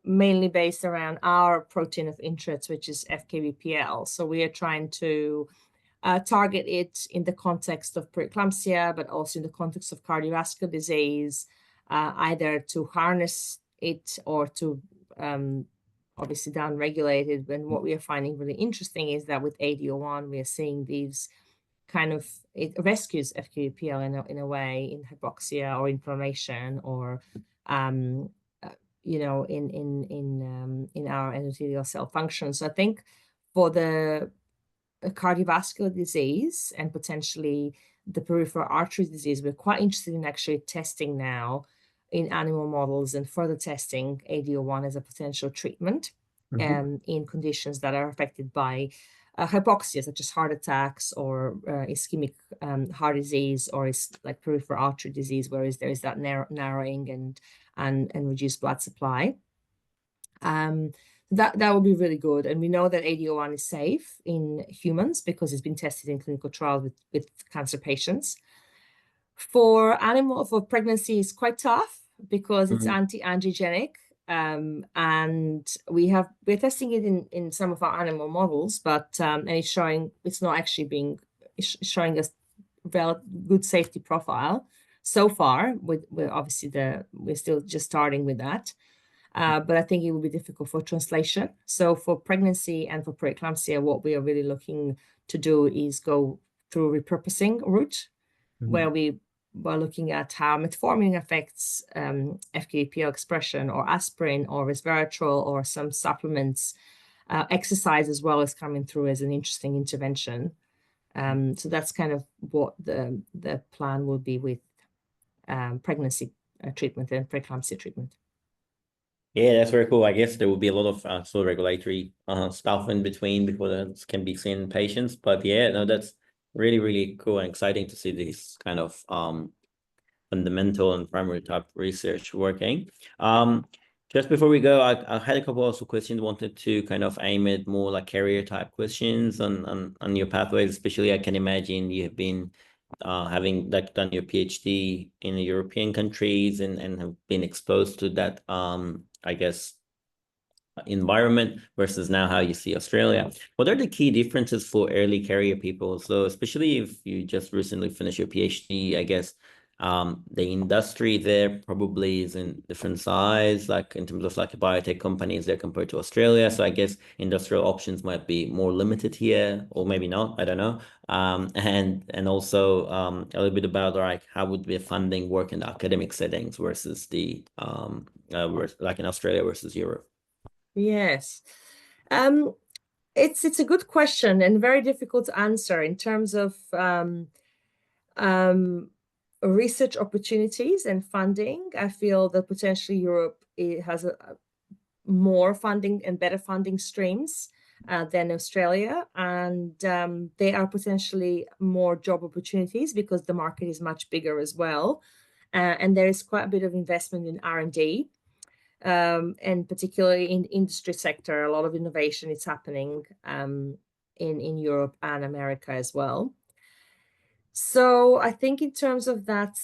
mainly based around our protein of interest, which is FKBPL. So we are trying to target it in the context of preeclampsia, but also in the context of cardiovascular disease, either to harness it or to obviously down-regulate it. And what we are finding really interesting is that with AD01, we are seeing these kind of, it rescues FQPL in a way in hypoxia or inflammation or you know, in our endothelial cell function. So I think for the cardiovascular disease and potentially the peripheral artery disease, we're quite interested in actually testing now in animal models and further testing AD01 as a potential treatment in conditions that are affected by hypoxia, such as heart attacks or ischemic heart disease, or is like peripheral artery disease, whereas there is that narrowing and reduced blood supply. That would be really good. And we know that AD01 is safe in humans because it's been tested in clinical trials with cancer patients. For pregnancy, it's quite tough because it's anti-angiogenic. And we're testing it in some of our animal models, but and it's showing showing us good safety profile so far. We're obviously we're still just starting with that. But I think it will be difficult for translation. So for pregnancy and for preeclampsia, what we are really looking to do is go through repurposing route, where we were looking at how metformin affects FKPL expression, or aspirin, or resveratrol, or some supplements. Exercise as well is coming through as an interesting intervention. So that's kind of what the plan will be with pregnancy treatment and preeclampsia treatment. Yeah, that's very cool. I guess there will be a lot of sort of regulatory stuff in between before that can be seen in patients. But yeah, no, that's really, really cool and exciting to see this kind of fundamental and primary type research working. Just before we go, I had a couple also questions, wanted to kind of aim at more like carrier type questions on your pathways, especially I can imagine you have been having like done your PhD in the European countries and have been exposed to that I guess environment versus now how you see Australia. What are the key differences for early carrier people? So especially if you just recently finished your PhD, I guess the industry there probably is in different size, like in terms of like biotech companies there compared to Australia. So I guess industrial options might be more limited here, or maybe not, I don't know. And also a little bit about like how would the funding work in the academic settings versus the like in Australia versus Europe? Yes. It's a good question and very difficult to answer in terms of research opportunities and funding. I feel that potentially Europe has more funding and better funding streams than Australia, and there are potentially more job opportunities because the market is much bigger as well, and there is quite a bit of investment in R&D, and particularly in the industry sector. A lot of innovation is happening in Europe and America as well. So I think in terms of that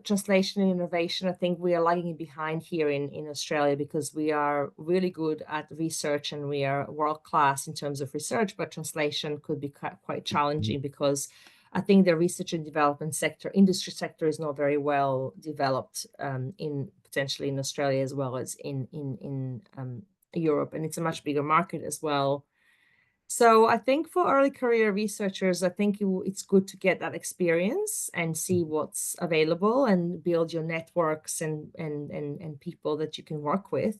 translation and innovation, I think we are lagging behind here in Australia because we are really good at research and we are world-class in terms of research, but translation could be quite challenging because I think the research and development sector, industry sector, is not very well developed potentially in Australia as well as in Europe, and it's a much bigger market as well. So I think for early career researchers, I think it's good to get that experience and see what's available and build your networks and people that you can work with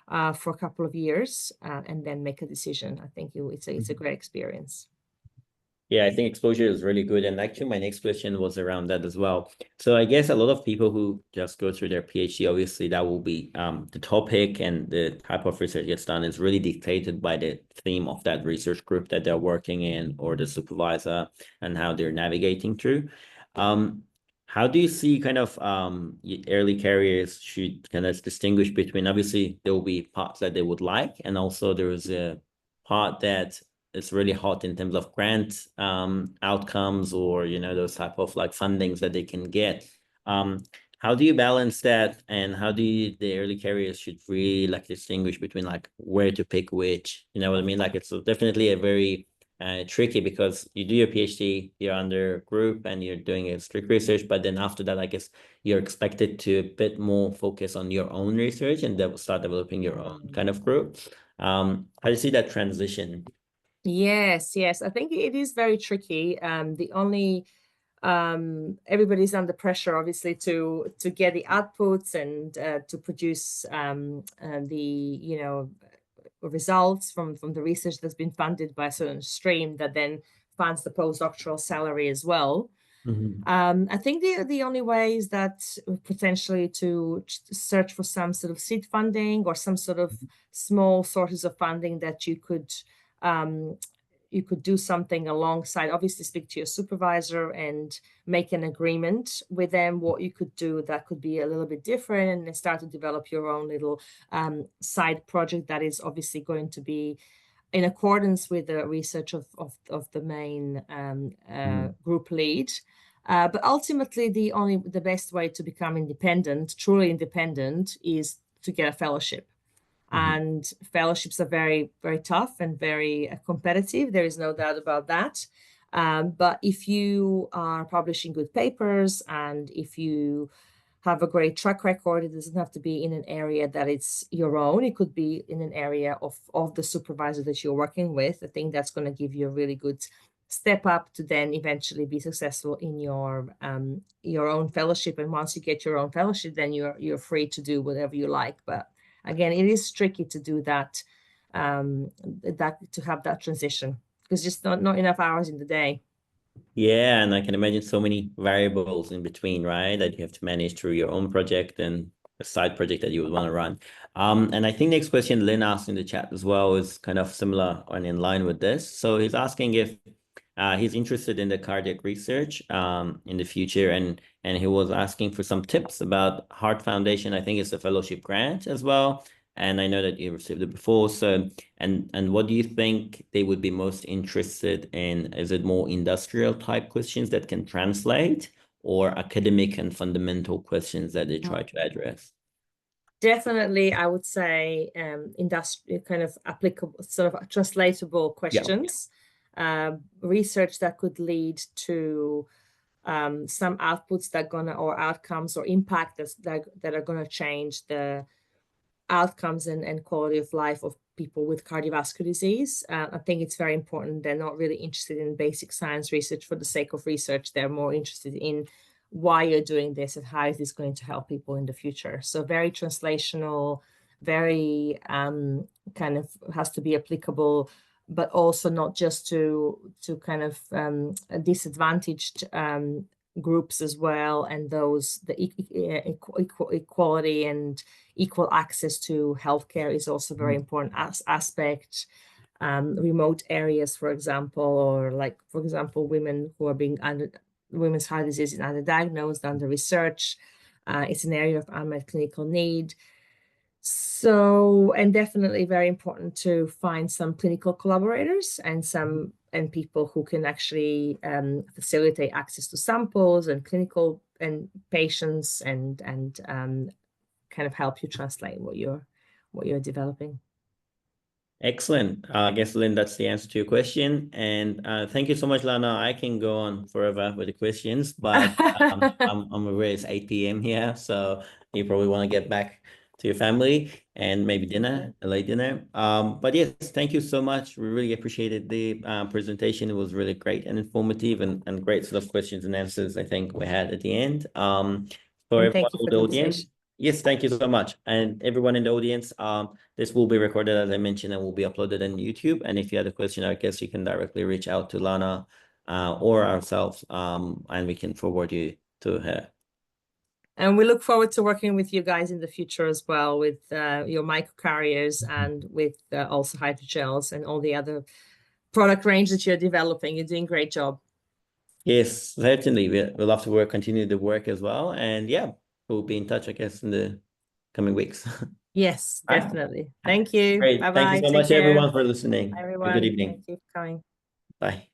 for a couple of years and then make a decision. I think it's a great experience. Yeah, I think exposure is really good. And actually, my next question was around that as well. So I guess a lot of people who just go through their PhD, obviously that will be the topic and the type of research gets done is really dictated by the theme of that research group that they're working in or the supervisor and how they're navigating through. How do you see kind of early carriers should kind of distinguish between, obviously there will be parts that they would like, and also there is a part that it's really hot in terms of grant outcomes or, you know, those type of like fundings that they can get. How do you balance that, and how do the early carriers should really like distinguish between like where to pick which, you know what I mean? Like it's definitely a very tricky because you do your PhD, you're under group and you're doing a strict research, but then after that, I guess you're expected to a bit more focus on your own research and start developing your own kind of group. How do you see that transition? Yes, I think it is very tricky. The only everybody's under pressure, obviously, to get the outputs and to produce the results from the research that's been funded by a certain stream that then funds the postdoctoral salary as well. I think the only way is that potentially to search for some sort of seed funding or some sort of small sources of funding that you could do something alongside. Obviously, speak to your supervisor and make an agreement with them what you could do that could be a little bit different, and then start to develop your own little side project that is obviously going to be in accordance with the research of the main group lead. But ultimately, the best way to become independent, truly independent, is to get a fellowship. And fellowships are very, very tough and very competitive. There is no doubt about that. But if you are publishing good papers and if you have a great track record, it doesn't have to be in an area that it's your own. It could be in an area of the supervisor that you're working with. I think that's going to give you a really good step up to then eventually be successful in your own fellowship. And once you get your own fellowship, then you're free to do whatever you like. But again, it is tricky to do that, to have that transition, because just not enough hours in the day. Yeah, and I can imagine so many variables in between, right? That you have to manage through your own project and a side project that you would want to run. And I think next question Lynn asked in the chat as well is kind of similar and in line with this. So he's asking if he's interested in the cardiac research in the future, and he was asking for some tips about Heart Foundation. I think it's a fellowship grant as well. And I know that you received it before. So, and what do you think they would be most interested in? Is it more industrial type questions that can translate, or academic and fundamental questions that they try to address? Definitely, I would say industrial, kind of applicable, sort of translatable questions. Yeah. Research that could lead to some outputs or outcomes or impact that are gonna change the outcomes and quality of life of people with cardiovascular disease. I think it's very important. They're not really interested in basic science research for the sake of research. They're more interested in why you're doing this and how is this going to help people in the future. So very translational, very kind of has to be applicable, but also not just to kind of disadvantaged groups as well, and the equality and equal access to healthcare is also very important aspect. Remote areas, for example, or like, for example, women who are being women's heart disease is underdiagnosed, under research. It's an area of unmet clinical need. So, and definitely very important to find some clinical collaborators and people who can actually facilitate access to samples and clinical and patients and kind of help you translate what you're developing. Excellent. I guess, Lynn, that's the answer to your question. And thank you so much, Lana. I can go on forever with the questions, but I'm aware it's 8 p.m. here, so you probably want to get back to your family and maybe dinner, a late dinner. But yes, thank you so much. We really appreciated the presentation. It was really great and informative, and great sort of questions and answers I think we had at the end. For everyone in the audience. Yes, thank you so much. And everyone in the audience, this will be recorded, as I mentioned, and will be uploaded on YouTube. And if you have a question, I guess you can directly reach out to Lana or ourselves, and we can forward you to her. And we look forward to working with you guys in the future as well, with your microcarriers and with also hydrogels and all the other product range that you're developing. You're doing a great job. Yes, certainly. We'll love to continue the work as well. And yeah, we'll be in touch, I guess, in the coming weeks. Yes, definitely. Thank you. Great. Bye-bye. Thank you so much, everyone, for listening. Everyone. Have a good evening. Thank you for coming. Bye.